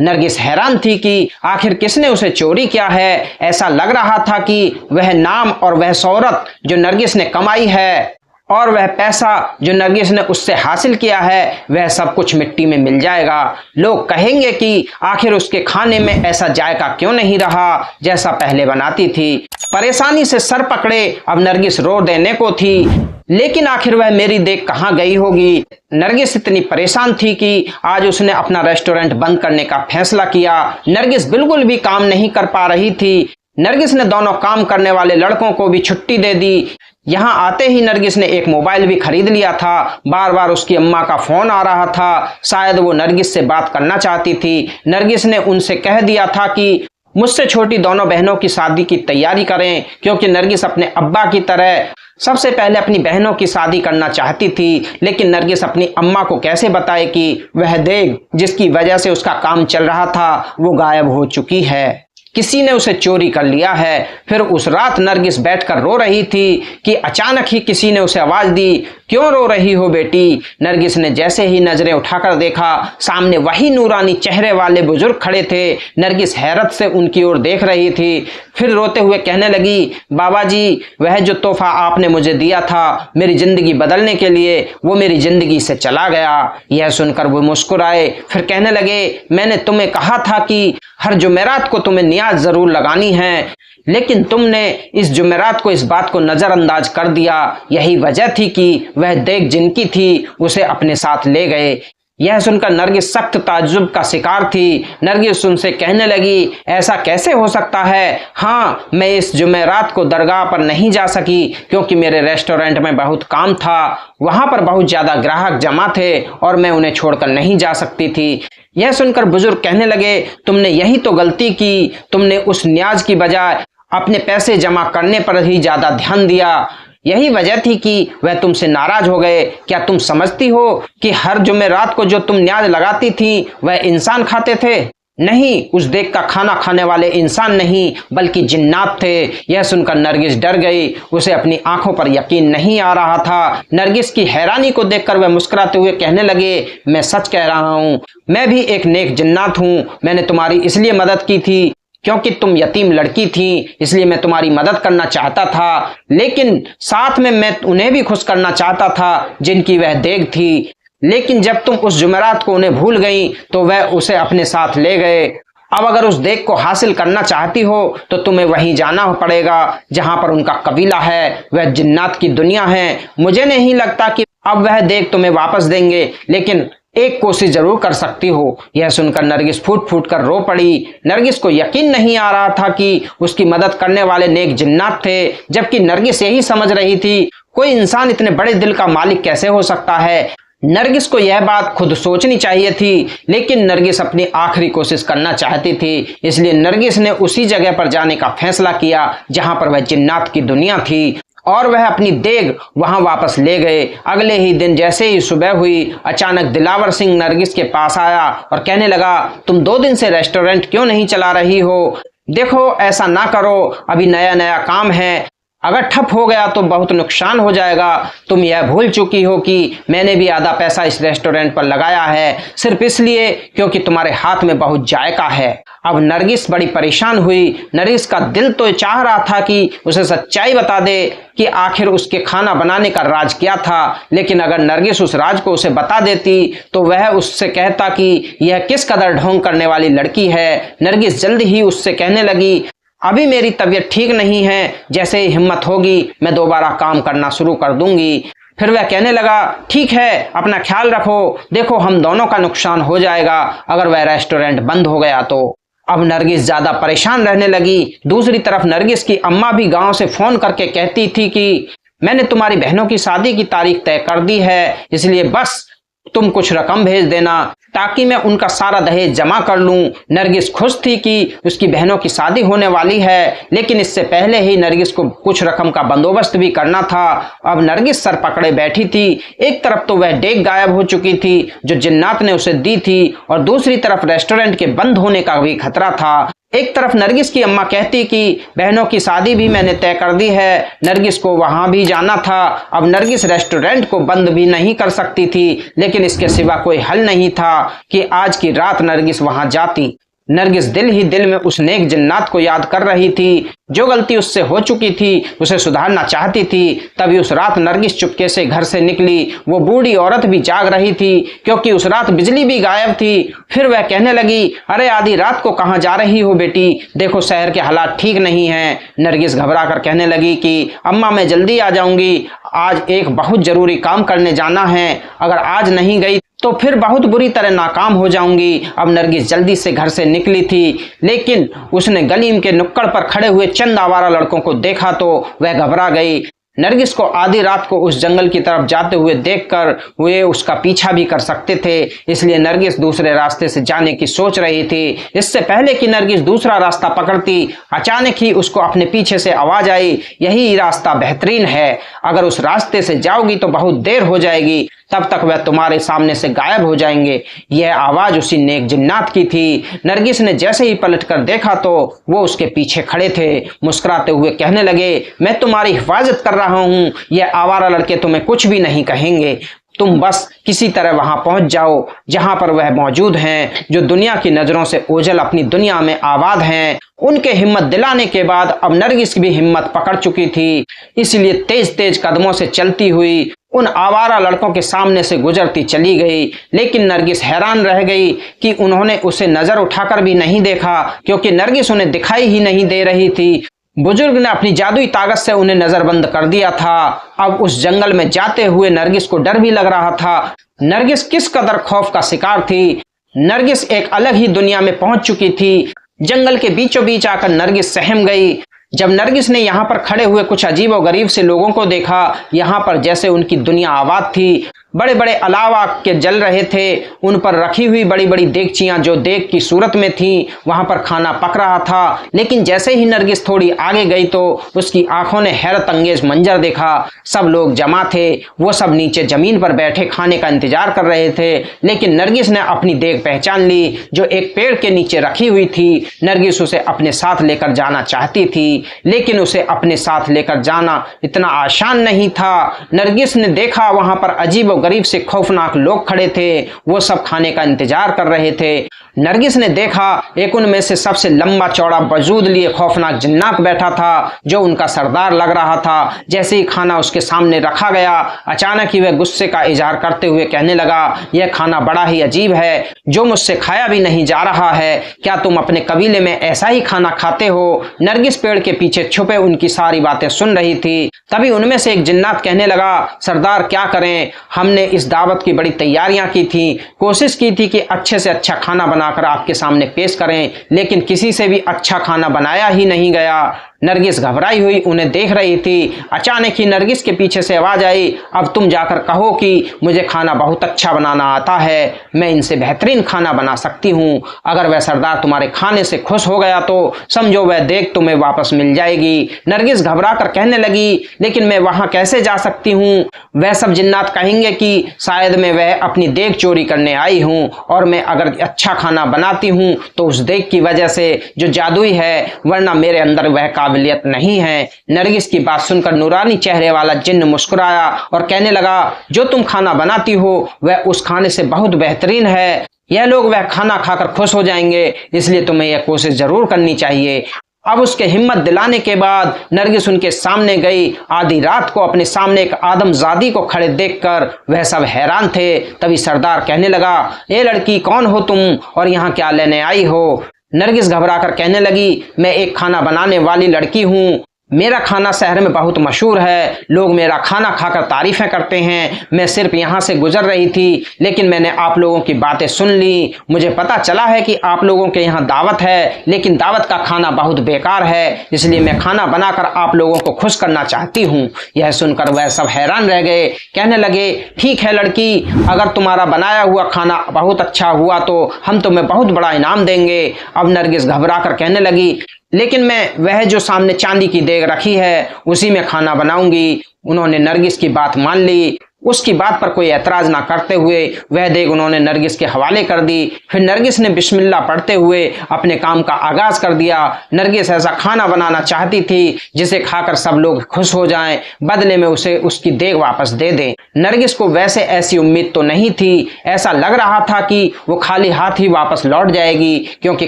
नरगिस हैरान थी कि आखिर किसने उसे चोरी किया है। ऐसा लग रहा था कि वह नाम और वह शोहरत जो नरगिस ने कमाई है और वह पैसा जो नरगिस ने उससे हासिल किया है, वह सब कुछ मिट्टी में मिल जाएगा। लोग कहेंगे कि आखिर उसके खाने में ऐसा जायका क्यों नहीं रहा जैसा पहले बनाती थी। परेशानी से सर पकड़े अब नरगिस रो देने को थी, लेकिन आखिर वह मेरी देग कहाँ गई होगी। नरगिस इतनी परेशान थी कि आज उसने अपना रेस्टोरेंट बंद करने का फैसला किया। नरगिस बिल्कुल भी काम नहीं कर पा रही थी। नरगिस ने दोनों काम करने वाले लड़कों को भी छुट्टी दे दी। यहाँ आते ही नरगिस ने एक मोबाइल भी खरीद लिया था। बार बार उसकी अम्मा का फोन आ रहा था, शायद वो नरगिस से बात करना चाहती थी। नरगिस ने उनसे कह दिया था कि मुझसे छोटी दोनों बहनों की शादी की तैयारी करें, क्योंकि नरगिस अपने अब्बा की तरह सबसे पहले अपनी बहनों की शादी करना चाहती थी। लेकिन नरगिस अपनी अम्मा को कैसे बताए कि वह देग जिसकी वजह से उसका काम चल रहा था वो गायब हो चुकी है। किसी ने उसे चोरी कर लिया है। फिर उस रात नरगिस बैठकर रो रही थी कि अचानक ही किसी ने उसे आवाज दी, क्यों रो रही हो बेटी? नरगिस ने जैसे ही नजरें उठाकर देखा, सामने वही नूरानी चेहरे वाले बुजुर्ग खड़े थे। नरगिस हैरत से उनकी ओर देख रही थी। फिर रोते हुए कहने लगी, बाबा जी, वह जो तोहफा आपने मुझे दिया था मेरी जिंदगी बदलने के लिए, वो मेरी जिंदगी से चला गया। यह सुनकर वो मुस्कुराए। फिर कहने लगे, मैंने तुम्हें कहा था कि हर जुमेरात को तुम्हें नियाज जरूर लगानी है, लेकिन तुमने इस जुमेरात को इस बात को नजरअंदाज कर दिया। यही वजह थी कि वह देग जिनकी थी उसे अपने साथ ले गए। यह सुनकर नरगिस सख्त ताज्जुब का शिकार थी। नरगिस उनसे कहने लगी, ऐसा कैसे हो सकता है? हाँ, मैं इस जुमेरात को दरगाह पर नहीं जा सकी क्योंकि मेरे रेस्टोरेंट में बहुत काम था। वहां पर बहुत ज्यादा ग्राहक जमा थे और मैं उन्हें छोड़कर नहीं जा सकती थी। यह सुनकर बुजुर्ग कहने लगे, तुमने यही तो गलती की। तुमने उस न्याज की बजाय अपने पैसे जमा करने पर ही ज्यादा ध्यान दिया। यही वजह थी कि वह तुमसे नाराज हो गए। क्या तुम समझती हो कि हर जुमेरात को जो तुम न्याज लगाती थी वह इंसान खाते थे? नहीं, उस देग का खाना खाने वाले इंसान नहीं बल्कि जिन्नात थे। यह सुनकर नरगिस डर गई। उसे अपनी आंखों पर यकीन नहीं आ रहा था। नरगिस की हैरानी को देखकर वह मुस्कुराते हुए कहने लगे, मैं सच कह रहा हूँ, मैं भी एक नेक जिन्नात हूँ। मैंने तुम्हारी इसलिए मदद की थी क्योंकि तुम यतीम लड़की थी, इसलिए मैं तुम्हारी मदद करना चाहता था, लेकिन साथ में मैं उन्हें भी खुश करना चाहता था जिनकी वह देग थी। लेकिन जब तुम उस जुमेरात को उन्हें भूल गई तो वह उसे अपने साथ ले गए। अब अगर उस देग को हासिल करना चाहती हो तो तुम्हें वहीं जाना पड़ेगा जहां पर उनका कबीला है। वह जिन्नात की दुनिया है। मुझे नहीं लगता कि अब वह देग तुम्हें वापस देंगे, लेकिन एक कोशिश जरूर कर सकती हो। यह सुनकर नरगिस फूट फूट कर रो पड़ी। नरगिस को यकीन नहीं आ रहा था कि उसकी मदद करने वाले नेक जिन्नात थे, जबकि नरगिस यही समझ रही थी, कोई इंसान इतने बड़े दिल का मालिक कैसे हो सकता है। नरगिस को यह बात खुद सोचनी चाहिए थी, लेकिन नरगिस अपनी आखिरी कोशिश करना चाहती थी। इसलिए नरगिस ने उसी जगह पर जाने का फैसला किया जहां पर वह जिन्नात की दुनिया थी, और वह अपनी देग वहां वापस ले गए। अगले ही दिन जैसे ही सुबह हुई, अचानक दिलावर सिंह नरगिस के पास आया और कहने लगा, तुम 2 दिन से रेस्टोरेंट क्यों नहीं चला रही हो? देखो, ऐसा ना करो, अभी नया नया काम है, अगर ठप हो गया तो बहुत नुकसान हो जाएगा। तुम यह भूल चुकी हो कि मैंने भी आधा पैसा इस रेस्टोरेंट पर लगाया है, सिर्फ इसलिए क्योंकि तुम्हारे हाथ में बहुत जायका है। अब नरगिस बड़ी परेशान हुई। नरगिस का दिल तो चाह रहा था कि उसे सच्चाई बता दे कि आखिर उसके खाना बनाने का राज क्या था, लेकिन अगर नरगिस उस राज को उसे बता देती तो वह उससे कहता कि यह किस कदर ढोंग करने वाली लड़की है। नरगिस जल्द ही उससे कहने लगी, अभी मेरी तबीयत ठीक नहीं है, जैसे ही हिम्मत होगी मैं दोबारा काम करना शुरू कर दूंगी। फिर वह कहने लगा, ठीक है, अपना ख्याल रखो, देखो हम दोनों का नुकसान हो जाएगा अगर वह रेस्टोरेंट बंद हो गया तो। अब नरगिस ज्यादा परेशान रहने लगी। दूसरी तरफ नरगिस की अम्मा भी गांव से फोन करके कहती थी कि मैंने तुम्हारी बहनों की शादी की तारीख तय कर दी है, इसलिए बस तुम कुछ रकम भेज देना ताकि मैं उनका सारा दहेज जमा कर लूं। नरगिस खुश थी कि उसकी बहनों की शादी होने वाली है, लेकिन इससे पहले ही नरगिस को कुछ रकम का बंदोबस्त भी करना था। अब नरगिस सर पकड़े बैठी थी। एक तरफ तो वह डेग गायब हो चुकी थी जो जिन्नात ने उसे दी थी, और दूसरी तरफ रेस्टोरेंट के बंद होने का भी खतरा था। एक तरफ नरगिस की अम्मा कहती कि बहनों की शादी भी मैंने तय कर दी है, नरगिस को वहां भी जाना था। अब नरगिस रेस्टोरेंट को बंद भी नहीं कर सकती थी, लेकिन इसके सिवा कोई हल नहीं था कि आज की रात नरगिस वहां जाती। नरगिस दिल ही दिल में उस नेक जिन्नात को याद कर रही थी। जो गलती उससे हो चुकी थी उसे सुधारना चाहती थी। तभी उस रात नरगिस चुपके से घर से निकली। वो बूढ़ी औरत भी जाग रही थी क्योंकि उस रात बिजली भी गायब थी। फिर वह कहने लगी, अरे आधी रात को कहाँ जा रही हो बेटी? देखो शहर के हालात ठीक नहीं हैं। नरगिस घबरा कर कहने लगी कि अम्मा मैं जल्दी आ जाऊंगी, आज एक बहुत जरूरी काम करने जाना है, अगर आज नहीं गई तो फिर बहुत बुरी तरह नाकाम हो जाऊंगी। अब नरगिस जल्दी से घर से निकली थी, लेकिन उसने गली के नुक्कड़ पर खड़े हुए चंद आवारा लड़कों को देखा तो वह घबरा गई। नरगिस को आधी रात को उस जंगल की तरफ जाते हुए देखकर वे उसका पीछा भी कर सकते थे, इसलिए नरगिस दूसरे रास्ते से जाने की सोच रही थी। इससे पहले कि नरगिस दूसरा रास्ता पकड़ती, अचानक ही उसको अपने पीछे से आवाज आई, यही रास्ता बेहतरीन है, अगर उस रास्ते से जाओगी तो बहुत देर हो जाएगी, तब तक वह तुम्हारे सामने से गायब हो जाएंगे। यह आवाज उसी नेक जिन्नात की थी। नरगिस ने जैसे ही पलटकर देखा तो वो उसके पीछे खड़े थे। मुस्कुराते हुए कहने लगे, मैं तुम्हारी हिफाजत कर रहा हूँ, यह आवारा लड़के तुम्हें कुछ भी नहीं कहेंगे। तुम बस किसी तरह वहां पहुंच जाओ जहां पर वह मौजूद हैं, जो दुनिया की नजरों से ओझल अपनी दुनिया में आबाद हैं। उनके हिम्मत दिलाने के बाद अब नरगिस की भी हिम्मत पकड़ चुकी थी, इसलिए तेज तेज कदमों से चलती हुई उन आवारा लड़कों के सामने से गुजरती चली गई। लेकिन नरगिस हैरान रह गई कि उन्होंने उसे नजर उठाकर भी नहीं देखा, क्योंकि नरगिस उन्हें दिखाई ही नहीं दे रही थी। बुजुर्ग ने अपनी जादुई ताकत से उन्हें नजरबंद कर दिया था। अब उस जंगल में जाते हुए नरगिस को डर भी लग रहा था। नरगिस किस कदर खौफ का शिकार थी। नरगिस एक अलग ही दुनिया में पहुंच चुकी थी। जंगल के बीचों बीच आकर नरगिस सहम गई। जब नरगिस ने यहाँ पर खड़े हुए कुछ अजीब और गरीब से लोगों को देखा, यहाँ पर जैसे उनकी दुनिया आबाद थी। बड़े बड़े अलावा के जल रहे थे, उन पर रखी हुई बड़ी बड़ी देगचियां जो देग की सूरत में थीं, वहां पर खाना पक रहा था। लेकिन जैसे ही नरगिस थोड़ी आगे गई तो उसकी आंखों ने हैरत अंगेज मंजर देखा। सब लोग जमा थे, वो सब नीचे जमीन पर बैठे खाने का इंतजार कर रहे थे। लेकिन नरगिस ने अपनी देग पहचान ली, जो एक पेड़ के नीचे रखी हुई थी। नरगिस उसे अपने साथ लेकर जाना चाहती थी, लेकिन उसे अपने साथ लेकर जाना इतना आसान नहीं था। नरगिस ने देखा वहां पर अजीब गरीब से खौफनाक लोग खड़े थे, वो सब खाने का इंतजार कर रहे थे। नरगिस ने देखा एक उनमें से सबसे लंबा चौड़ा वजूद लिए खौफनाक जिन्नात बैठा था, जो उनका सरदार लग रहा था। जैसे ही खाना उसके सामने रखा गया, अचानक ही वह गुस्से का इजहार करते हुए कहने लगा, यह खाना बड़ा ही अजीब है, जो मुझसे खाया भी नहीं जा रहा है। क्या तुम अपने कबीले में ऐसा ही खाना खाते हो? नरगिस पेड़ के पीछे छुपे उनकी सारी बातें सुन रही थी। तभी उनमें से एक जिन्नात कहने लगा, सरदार क्या करें, हमने इस दावत की बड़ी तैयारियां की थी, कोशिश की थी कि अच्छे से अच्छा खाना बनाकर आपके सामने पेश करें, लेकिन किसी से भी अच्छा खाना बनाया ही नहीं गया। नरगिस घबराई हुई उन्हें देख रही थी। अचानक ही नरगिस के पीछे से आवाज आई, अब तुम जाकर कहो कि मुझे खाना बहुत अच्छा बनाना आता है, मैं इनसे बेहतरीन खाना बना सकती हूँ। अगर वह सरदार तुम्हारे खाने से खुश हो गया तो समझो वह देख तुम्हें वापस मिल जाएगी। नरगिस घबरा कर कहने लगी, लेकिन मैं वहां कैसे जा सकती हूँ? वह सब जिन्नात कहेंगे कि शायद मैं वह अपनी देग चोरी करने आई हूँ, और मैं अगर अच्छा खाना बनाती हूँ तो उस देग की वजह से जो जादुई है, वरना मेरे अंदर वह काबिलियत नहीं है। नरगिस की बात सुनकर नूरानी चेहरे वाला जिन्न मुस्कुराया और कहने लगा, जो तुम खाना बनाती हो वह उस खाने से बहुत बेहतरीन है। यह लोग वह खाना खाकर खुश हो जाएंगे, इसलिए तुम्हें यह कोशिश जरूर करनी चाहिए। अब उसके हिम्मत दिलाने के बाद नरगिस उनके सामने गई। आधी रात को अपने सामने एक आदमजादी को खड़े देखकर वह सब हैरान थे। तभी सरदार कहने लगा, ये लड़की कौन हो तुम और यहाँ क्या लेने आई हो? नरगिस घबराकर कहने लगी, मैं एक खाना बनाने वाली लड़की हूँ, मेरा खाना शहर में बहुत मशहूर है, लोग मेरा खाना खाकर तारीफें करते हैं। मैं सिर्फ यहाँ से गुजर रही थी, लेकिन मैंने आप लोगों की बातें सुन ली। मुझे पता चला है कि आप लोगों के यहाँ दावत है, लेकिन दावत का खाना बहुत बेकार है, इसलिए मैं खाना बनाकर आप लोगों को खुश करना चाहती हूँ। यह सुनकर वह सब हैरान रह गए। कहने लगे, ठीक है लड़की, अगर तुम्हारा बनाया हुआ खाना बहुत अच्छा हुआ तो हम तुम्हें बहुत बड़ा इनाम देंगे। अब नरगिस घबरा कर कहने लगी, लेकिन मैं वह जो सामने चांदी की देग रखी है उसी में खाना बनाऊंगी। उन्होंने नरगिस की बात मान ली। उसकी बात पर कोई ऐतराज ना करते हुए वह देग उन्होंने नरगिस के हवाले कर दी। फिर नरगिस ने बिस्मिल्लाह पढ़ते हुए अपने काम का आगाज कर दिया। नरगिस ऐसा खाना बनाना चाहती थी जिसे खाकर सब लोग खुश हो जाएं, बदले में उसे उसकी देग वापस दे दें। नरगिस को वैसे ऐसी उम्मीद तो नहीं थी, ऐसा लग रहा था कि वो खाली हाथ ही वापस लौट जाएगी, क्योंकि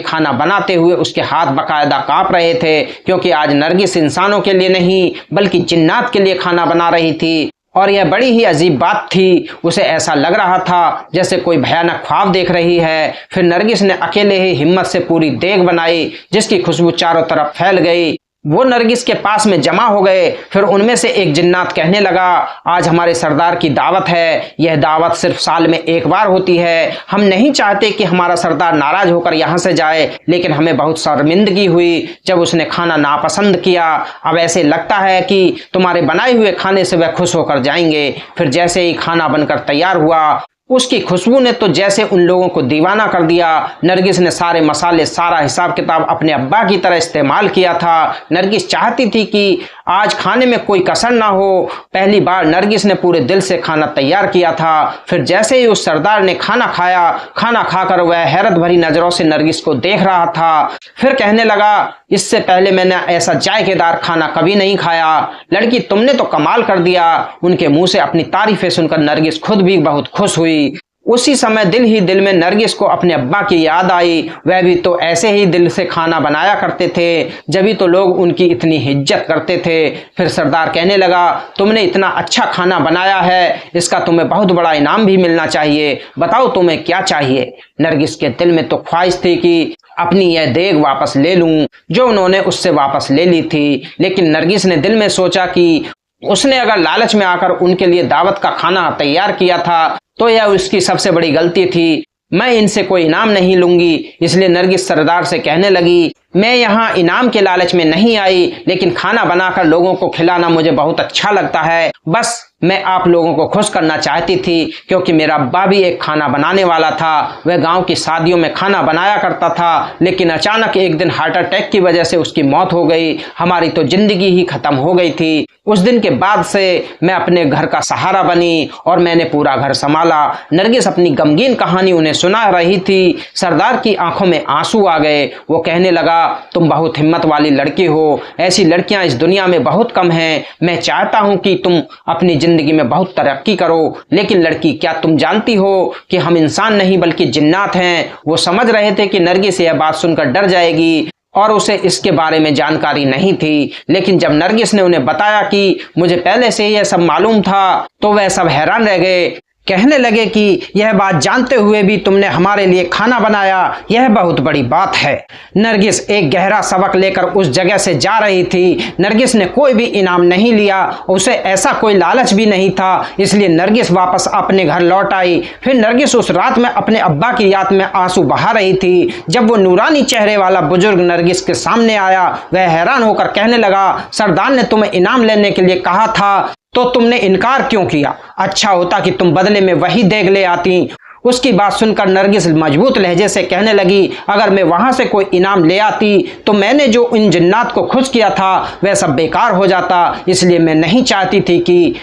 खाना बनाते हुए उसके हाथ बाकायदा कांप रहे थे, क्योंकि आज नरगिस इंसानों के लिए नहीं बल्कि जिन्नात के लिए खाना बना रही थी। और यह बड़ी ही अजीब बात थी। उसे ऐसा लग रहा था जैसे कोई भयानक ख्वाब देख रही है। फिर नरगिस ने अकेले ही हिम्मत से पूरी देग बनाई, जिसकी खुशबू चारों तरफ फैल गई। वो नरगिस के पास में जमा हो गए। फिर उनमें से एक जिन्नात कहने लगा, आज हमारे सरदार की दावत है, यह दावत सिर्फ साल में एक बार होती है। हम नहीं चाहते कि हमारा सरदार नाराज होकर यहाँ से जाए, लेकिन हमें बहुत शर्मिंदगी हुई जब उसने खाना नापसंद किया। अब ऐसे लगता है कि तुम्हारे बनाए हुए खाने से वह खुश होकर जाएंगे। फिर जैसे ही खाना बनकर तैयार हुआ, उसकी खुशबू ने तो जैसे उन लोगों को दीवाना कर दिया। नरगिस ने सारे मसाले, सारा हिसाब किताब अपने अब्बा की तरह इस्तेमाल किया था। नरगिस चाहती थी कि आज खाने में कोई कसर ना हो। पहली बार नरगिस ने पूरे दिल से खाना तैयार किया था। फिर जैसे ही उस सरदार ने खाना खाया, खाना खाकर वह हैरत भरी नजरों से नरगिस को देख रहा था। फिर कहने लगा, इससे पहले मैंने ऐसा जायकेदार खाना कभी नहीं खाया। लड़की, तुमने तो कमाल कर दिया। उनके मुंह से अपनी तारीफें सुनकर नरगिस खुद भी बहुत खुश हुई। उसी समय दिल ही दिल में नरगिस को अपने अब्बा की याद आई। वह भी तो ऐसे ही दिल से खाना बनाया करते थे, जभी तो लोग उनकी इतनी इज्जत करते थे। फिर सरदार कहने लगा, तुमने इतना अच्छा खाना बनाया है, इसका तुम्हें बहुत बड़ा इनाम भी मिलना चाहिए। बताओ तुम्हें क्या चाहिए। नरगिस के दिल में तो ख्वाहिश थी कि अपनी यह देग वापस ले लूं जो उन्होंने उससे वापस ले ली थी। लेकिन नरगिस ने दिल में सोचा कि उसने अगर लालच में आकर उनके लिए दावत का खाना तैयार किया था तो यह उसकी सबसे बड़ी गलती थी। मैं इनसे कोई इनाम नहीं लूंगी। इसलिए नरगिस सरदार से कहने लगी, मैं यहाँ इनाम के लालच में नहीं आई, लेकिन खाना बनाकर लोगों को खिलाना मुझे बहुत अच्छा लगता है। बस मैं आप लोगों को खुश करना चाहती थी, क्योंकि मेरा अब्बा भी एक खाना बनाने वाला था। वह गांव की शादियों में खाना बनाया करता था, लेकिन अचानक एक दिन हार्ट अटैक की वजह से उसकी मौत हो गई। हमारी तो जिंदगी ही खत्म हो गई थी। उस दिन के बाद से मैं अपने घर का सहारा बनी और मैंने पूरा घर संभाला। नरगिस अपनी गमगीन कहानी उन्हें सुना रही थी। सरदार की आंखों में आंसू आ गए। वो कहने लगा, तुम बहुत हिम्मत वाली लड़की हो। ऐसी लड़कियां इस दुनिया में बहुत कम हैं। मैं चाहता हूं कि तुम अपनी जिंदगी में बहुत तरक्की करो। लेकिन लड़की, क्या तुम जानती हो कि हम इंसान नहीं बल्कि जिन्नात हैं। वो समझ रहे थे कि नरगिस यह बात सुनकर डर जाएगी और उसे इसके बारे में जानकारी नहीं थी। लेकिन जब नरगिस ने उन्हें बताया कि मुझे पहले से ही यह सब मालूम था, तो वह सब हैरान रह गए। कहने लगे कि यह बात जानते हुए भी तुमने हमारे लिए खाना बनाया, यह बहुत बड़ी बात है। नरगिस एक गहरा सबक लेकर उस जगह से जा रही थी। नरगिस ने कोई भी इनाम नहीं लिया, उसे ऐसा कोई लालच भी नहीं था। इसलिए नरगिस वापस अपने घर लौट आई। फिर नरगिस उस रात में अपने अब्बा की याद में आंसू बहा रही थी। जब वो नूरानी चेहरे वाला बुजुर्ग नरगिस के सामने आया, वह हैरान होकर कहने लगा, सरदार ने तुम्हें इनाम लेने के लिए कहा था, तो तुमने इनकार क्यों किया? अच्छा होता कि तुम बदले में वही देग ले आती। उसकी बात सुनकर नरगिस मजबूत लहजे से कहने लगी, अगर मैं वहां से कोई इनाम ले आती तो मैंने जो इन जिन्नात को खुश किया था वह सब बेकार हो जाता। इसलिए मैं नहीं चाहती थी कि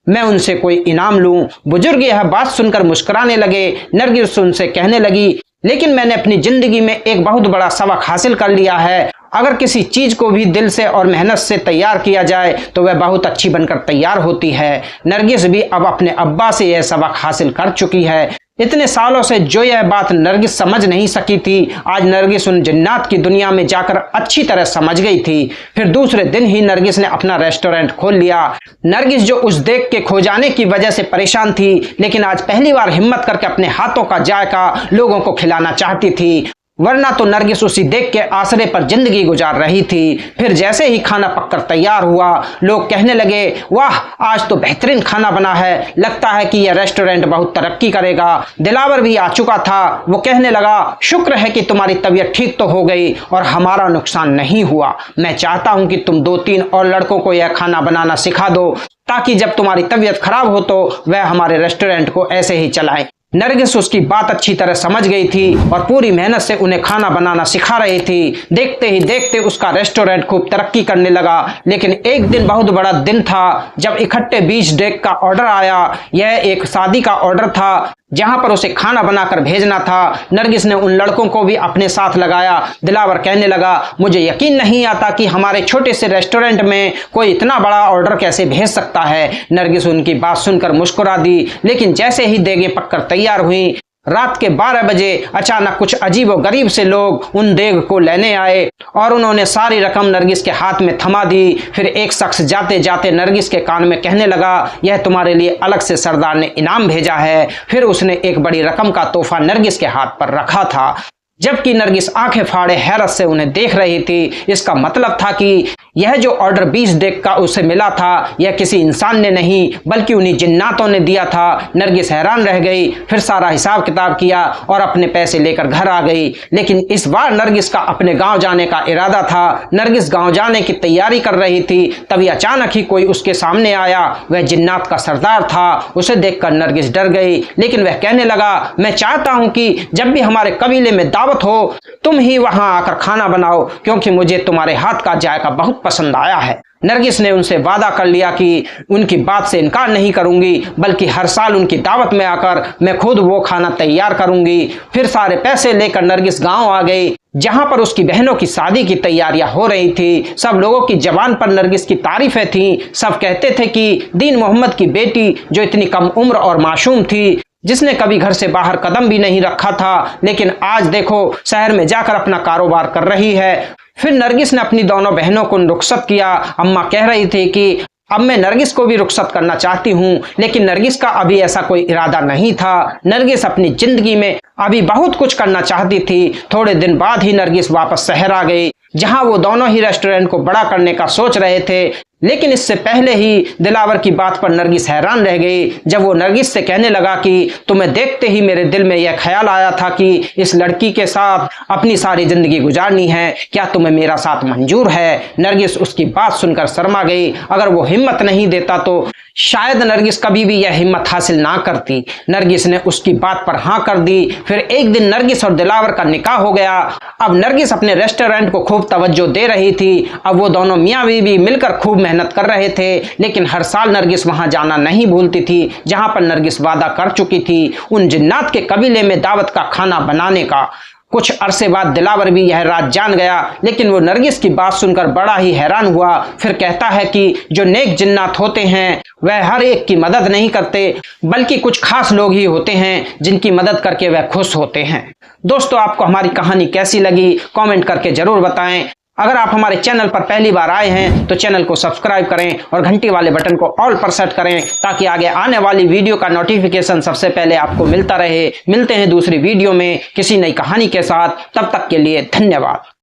मैं उनसे कोई इनाम लूं। बुजुर्ग यह बात सुनकर मुस्कुराने लगे। नरगिस उनसे कहने लगी, लेकिन मैंने अपनी जिंदगी में एक बहुत बड़ा सबक हासिल कर लिया है। अगर किसी चीज को भी दिल से और मेहनत से तैयार किया जाए तो वह बहुत अच्छी बनकर तैयार होती है। नरगिस भी अब अपने अब्बा से यह सबक हासिल कर चुकी है। इतने सालों से जो यह बात नरगिस समझ नहीं सकी थी, आज नरगिस उन जिन्नात की दुनिया में जाकर अच्छी तरह समझ गई थी। फिर दूसरे दिन ही नरगिस ने अपना रेस्टोरेंट खोल लिया। नरगिस जो उस देग के खो जाने की वजह से परेशान थी, लेकिन आज पहली बार हिम्मत करके अपने हाथों का जायका लोगों को खिलाना चाहती थी। वरना तो नरगिस उसी देख के आसरे पर जिंदगी गुजार रही थी। फिर जैसे ही खाना पककर तैयार हुआ, लोग कहने लगे, वाह, आज तो बेहतरीन खाना बना है। लगता है कि यह रेस्टोरेंट बहुत तरक्की करेगा। दिलावर भी आ चुका था। वो कहने लगा, शुक्र है कि तुम्हारी तबीयत ठीक तो हो गई और हमारा नुकसान नहीं हुआ। मैं चाहता हूं कि तुम 2-3 और लड़कों को यह खाना बनाना सिखा दो, ताकि जब तुम्हारी तबीयत खराब हो तो वह हमारे रेस्टोरेंट को ऐसे ही चलाएं। नरगिस उसकी बात अच्छी तरह समझ गई थी और पूरी मेहनत से उन्हें खाना बनाना सिखा रही थी। देखते ही देखते उसका रेस्टोरेंट खूब तरक्की करने लगा। लेकिन एक दिन बहुत बड़ा दिन था जब इकट्ठे 20 डेग का ऑर्डर आया। यह एक शादी का ऑर्डर था जहां पर उसे खाना बनाकर भेजना था। नरगिस ने उन लड़कों को भी अपने साथ लगाया। दिलावर कहने लगा, मुझे यकीन नहीं आता कि हमारे छोटे से रेस्टोरेंट में कोई इतना बड़ा ऑर्डर कैसे भेज सकता है। नरगिस उनकी बात सुनकर मुस्कुरा दी। लेकिन जैसे ही देगें पककर तैयार हुई, रात के 12 बजे अचानक कुछ अजीब और गरीब से लोग उन देग को लेने आए और उन्होंने सारी रकम नरगिस के हाथ में थमा दी। फिर एक शख्स जाते जाते नरगिस के कान में कहने लगा, यह तुम्हारे लिए अलग से सरदार ने इनाम भेजा है। फिर उसने एक बड़ी रकम का तोहफा नरगिस के हाथ पर रखा था। जबकि नरगिस आंखें फाड़े हैरत से उन्हें देख रही थी। इसका मतलब था कि यह जो ऑर्डर 20 डेग का उसे मिला था यह किसी इंसान ने नहीं बल्कि उन्हीं जिन्नातों ने दिया था। नरगिस हैरान रह गई, फिर सारा हिसाब किताब किया और अपने पैसे लेकर घर आ गई। लेकिन इस बार नरगिस का अपने गांव जाने का इरादा था। नरगिस गांव जाने की तैयारी कर रही थी, तभी अचानक ही कोई उसके सामने आया। वह जिन्नात का सरदार था। उसे देखकर नरगिस डर गई, लेकिन वह कहने लगा, मैं चाहता हूं कि जब भी हमारे कबीले में दावत हो तुम ही वहां आकर खाना बनाओ, क्योंकि मुझे तुम्हारे हाथ का जायका बहुत पसंद आया है। नरगिस ने उनसे वादा कर लिया कि उनकी बात से इनकार नहीं करूंगी, बल्कि हर साल उनकी दावत में आकर मैं खुद वो खाना तैयार करूंगी। फिर सारे पैसे लेकर नरगिस गांव आ गई, जहां पर उसकी बहनों की शादी की तैयारियां हो रही थी। सब लोगों की जबान पर नरगिस की तारीफें थीं। सब कहते थे कि दीन मोहम्मद की बेटी जो इतनी कम उम्र और मासूम थी, जिसने कभी घर से बाहर कदम भी नहीं रखा था, लेकिन आज देखो शहर में जाकर अपना कारोबार कर रही है। फिर नरगिस ने अपनी दोनों बहनों को रुखसत किया। अम्मा कह रही थी कि अब मैं नरगिस को भी रुखसत करना चाहती हूँ, लेकिन नरगिस का अभी ऐसा कोई इरादा नहीं था। नरगिस अपनी जिंदगी में अभी बहुत कुछ करना चाहती थी। थोड़े दिन बाद ही नरगिस वापस शहर आ गई, जहां वो दोनों ही रेस्टोरेंट को बड़ा करने का सोच रहे थे। लेकिन इससे पहले ही दिलावर की बात पर नरगिस हैरान रह गई, जब वो नरगिस से कहने लगा कि तुम्हें देखते ही मेरे दिल में यह ख्याल आया था कि इस लड़की के साथ अपनी सारी जिंदगी गुजारनी है, क्या तुम्हें मेरा साथ मंजूर है। नरगिस उसकी बात सुनकर शर्मा गई। अगर वो हिम्मत नहीं देता तो शायद नरगिस कभी भी यह हिम्मत हासिल ना करती। नरगिस ने उसकी बात पर हाँ कर दी। फिर एक दिन नरगिस और दिलावर का निकाह हो गया। अब नरगिस अपने रेस्टोरेंट को खूब तवज्जो दे रही थी। अब वो दोनों मियाँ बीवी मिलकर खूब मेहनत कर रहे थे, लेकिन हर साल नरगिस वहां जाना नहीं भूलती थी, जहां पर नरगिस वादा कर चुकी थी उन जिन्नात के कबीले में दावत का खाना बनाने का। कुछ अरसे बाद दिलावर भी यह राज जान गया, लेकिन वो नरगिस की बात सुनकर बड़ा ही हैरान हुआ। फिर कहता है कि जो नेक जिन्नात होते हैं वह हर एक की मदद नहीं करते, बल्कि कुछ खास लोग ही होते हैं जिनकी मदद करके वह खुश होते हैं। दोस्तों, आपको हमारी कहानी कैसी लगी कमेंट करके जरूर बताएं। अगर आप हमारे चैनल पर पहली बार आए हैं तो चैनल को सब्सक्राइब करें और घंटी वाले बटन को ऑल पर सेट करें, ताकि आगे आने वाली वीडियो का नोटिफिकेशन सबसे पहले आपको मिलता रहे। मिलते हैं दूसरी वीडियो में किसी नई कहानी के साथ। तब तक के लिए धन्यवाद।